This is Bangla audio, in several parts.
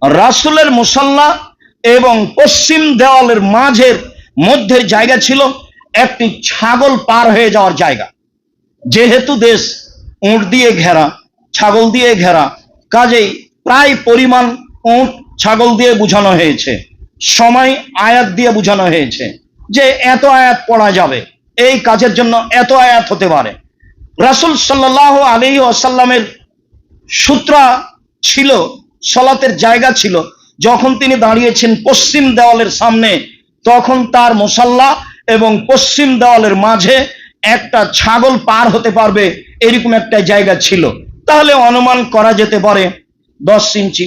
রাসূলের মুসাল্লা এবং পশ্চিম দেওয়ালের মাঝের মধ্যের জায়গা ছিল একটি ছাগল পার হয়ে যাওয়ার জায়গা। যেহেতু দেশ উট দিয়ে ঘেরা, ছাগল দিয়ে ঘেরা, কাজেই প্রায় পরিমাণ উট ছাগল দিয়ে বুঝানো হয়েছে, সময় আয়াত দিয়ে বুঝানো হয়েছে যে এত আয়াত পড়া যাবে, এই কাজের জন্য এত আয়াত হতে পারে। রাসূল সাল্লাল্লাহু আলাইহি ওয়াসাল্লামের সূত্রা ছিল, সলাতের জায়গা ছিল, যখন তিনি দাঁড়িয়েছেন পশ্চিম দেওয়ালের সামনে, তখন তার মুসাল্লা এবং পশ্চিম দেওয়ালের মাঝে একটা ছাগল পার হতে পারবে এরকম একটা জায়গা ছিল। তাহলে অনুমান করা যেতে পারে 10 ইঞ্চি,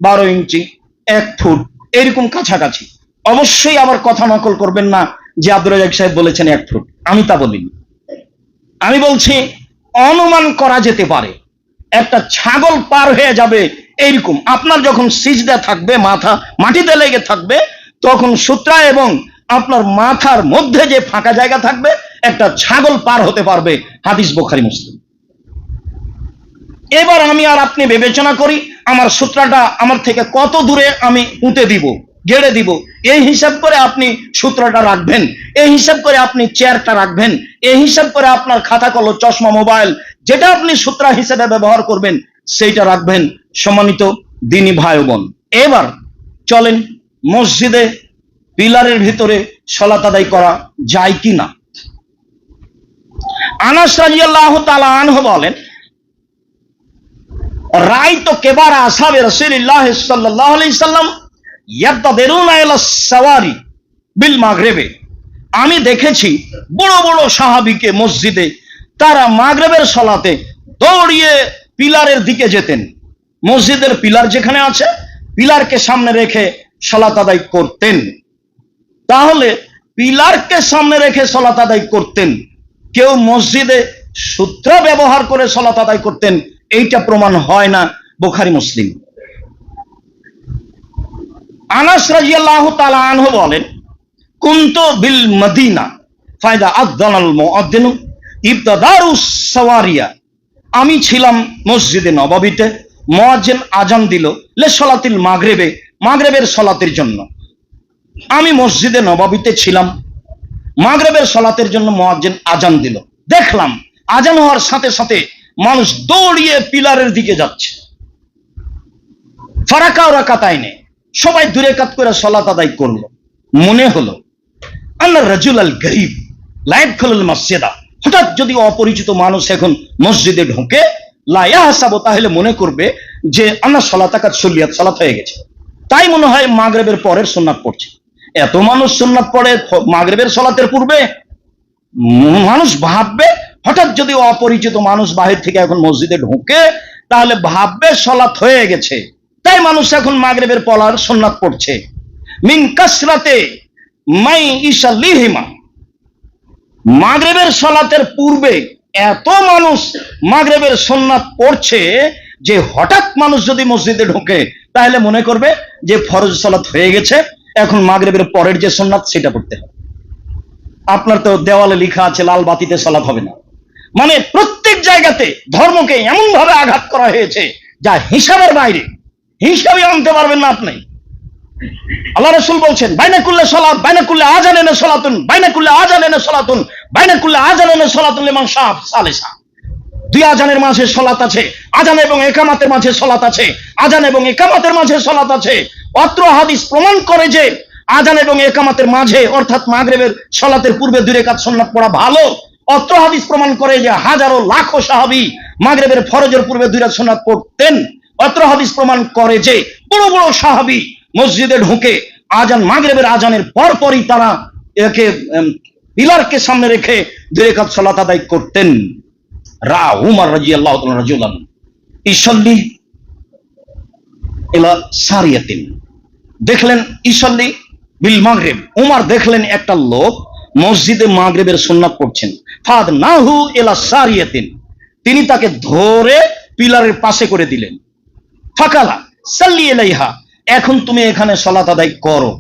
12 ইঞ্চি, 1 ফুট এরকম কাছাকাছি। অবশ্যই আবার কথা নকল করবেন না যে আব্দুর রাজ্জাক সাহেব বলেছেন 1 ফুট, আমি তা বলিনি। আমি বলছি অনুমান করা যেতে পারে একটা ছাগল পার হয়ে যাবে এইরকম। আপনার যখন সিজদা থাকবে, মাথা মাটিতে লেগে থাকবে, তখন সূত্রা এবং আপনার মাথার মধ্যে যে ফাঁকা জায়গা থাকবে একটা ছাগল পার হতে পারবে। হাদিস বুখারী মুসলিম। এবার আমি আর আপনি বিবেচনা করি আমার সূত্রাটা আমার থেকে কত দূরে আমি পুঁতে দিব, গেড়ে দিব, এই হিসাব করে আপনি সূত্রটা রাখবেন, এই হিসাব করে আপনি চেয়ারটা রাখবেন, এই হিসাব করে আপনার খাতা কলম, চশমা, মোবাইল যেটা আপনি সূত্রা হিসেবে ব্যবহার করবেন সেইটা রাখবেন। সম্মানিত দ্বীনি ভাই বোন, এবার চলেন মসজিদে পিলারের ভিতরে সালাত আদায় করা যায় কি না। আনাস রাদিয়াল্লাহু তাআলা আনহু বলেন, রাআইতু কিবারা আসহাবে রাসূলিল্লাহ সাল্লাল্লাহু আলাইহি সাল্লাম ইয়াবতাদিরুনা ইলা সাওয়ারি বিল মাগরিবে। আমি দেখেছি বড় বড় সাহাবীকে মসজিদে তারা মাগরিবের সালাতে দৌড়িয়ে পিলারের দিকে যেতেন। মসজিদের পিলার যেখানে আছে, পিলারকে সামনে রেখে সালাত আদায় করতেন। তাহলে পিলারকে সামনে রেখে সালাত আদায় করতেন, কেউ মসজিদে সূত্র ব্যবহার করে সালাত আদায় করতেন, এইটা প্রমাণ হয় না বুখারী মুসলিম। আনাস রাদিয়াল্লাহু তাআলা আনহু বলেন, কুনতু বিল মদিনা ফায়দা আযযানাল মুআদ্দিনু ইবতাদারুস সাওয়ারিয়া। আমি ছিলাম মসজিদে নববীতে, মুয়াজ্জিন আজান দিল লে সালাতিল মাগরিবে, মাগরিবের সালাতের জন্য। আমি মসজিদে নববীতে ছিলাম, মাগরিবের সালাতের জন্য মুয়াজ্জিন আজান দিল, দেখলাম আজান হওয়ার সাথে সাথে মানুষ দৌড়িয়ে পিলারের দিকে যাচ্ছে। ফারাকা রাকাতাইনে, সবাই 2 রাকাত করে সালাত আদায় করলো। মনে হলো আল্লাহ রাজুলাল গরীব লা ইয়াদখুলুল মসজিদা, হঠাৎ যদি অপরিচিত মানুষ এখন মসজিদে ঢোকে, লা ইয়াহসাবু, তাহলে মনে করবে যে আল্লাহ সালাতাকাত সুল্লিয়াত, সালাত হয়ে গেছে, তাই মনে হয় মাগরিবের পরের সুন্নাত পড়ছে। এত মানুষ সুন্নাত পড়ে মাগরিবের সালাতের পূর্বে, মানুষ ভাববে, হঠাৎ যদি অপরিচিত মানুষ বাহির থেকে এখন মসজিদে ঢোকে তাহলে ভাববে সালাত হয়ে গেছে, তাই মানুষ এখন মাগরিবের পলার সুন্নাত পড়ছে। মিন কাসরাতে মাই ইসাল্লিহিমা, মাগরিবের সালাতের পূর্বে এত মানুষ মাগরিবের সুন্নাত পড়ছে যে হঠাৎ মানুষ যদি মসজিদে ঢোকে তাহলে মনে করবে যে ফরজ সালাত হয়ে গেছে, এখন মাগরিবের পরের যে সুন্নাত সেটা পড়তে হবে। আপনার তো দেওয়ালে লেখা আছে লাল বাতিতে সালাত হবে না। মানে প্রত্যেক জায়গাতে ধর্মকে এমন ভাবে আঘাত করা হয়েছে যা হিসাবের বাইরে, হিসাবে আনতে পারবেন না আপনি। আল্লাহ রাসূল বলছেন, বাইনা কুল্লি সালাত বাইনা কুল্লি আযানিন সালাতুন বাইনা কুল্লি আযানিন সালাতুন বাইনা কুল্লি আযানিন সালাতুন লিমান শাআ সালিসা। 2 আযানের মাঝে সালাত আছে, আযান এবং ইকামতের মাঝে সালাত আছে, আযান এবং ইকামতের মাঝে সালাত আছে। অত্র হাদিস প্রমাণ করে যে আযান এবং ইকামতের মাঝে অর্থাৎ মাগরিবের সালাতের পূর্বে 2 রাকাত সুন্নাত পড়া ভালো। অত্র হাদিস প্রমাণ করে যে হাজারো লাখো সাহাবী মাগরিবের ফরজের পূর্বে 2 রাকাত সুন্নাত পড়তেন। অত্র হাদিস প্রমাণ করে যে বড় বড় সাহাবী মসজিদে ঢুকে আজান, মাগরিবের আজানের পরপরই তারা একে পিলারকে সামনে রেখে 2 রাকাত সালাত আদায় করতেন। রা উমর রাদিয়াল্লাহু তাআলা রাজুলান ইসাল্লি ইলা সারিয়াতিন, দেখলেন ইসাল্লি বিল মাগরিব, উমর দেখলেন একটা লোক মসজিদে মাগরিবের সুন্নাত পড়ছেন। ফাদনাহু ইলা সারিয়াতিন, তিনি তাকে ধরে পিলারের পাশে করে দিলেন। ফাকালা সাল্লি ইলাইহা, এখন তুমি এখানে সালাত আদায় করো।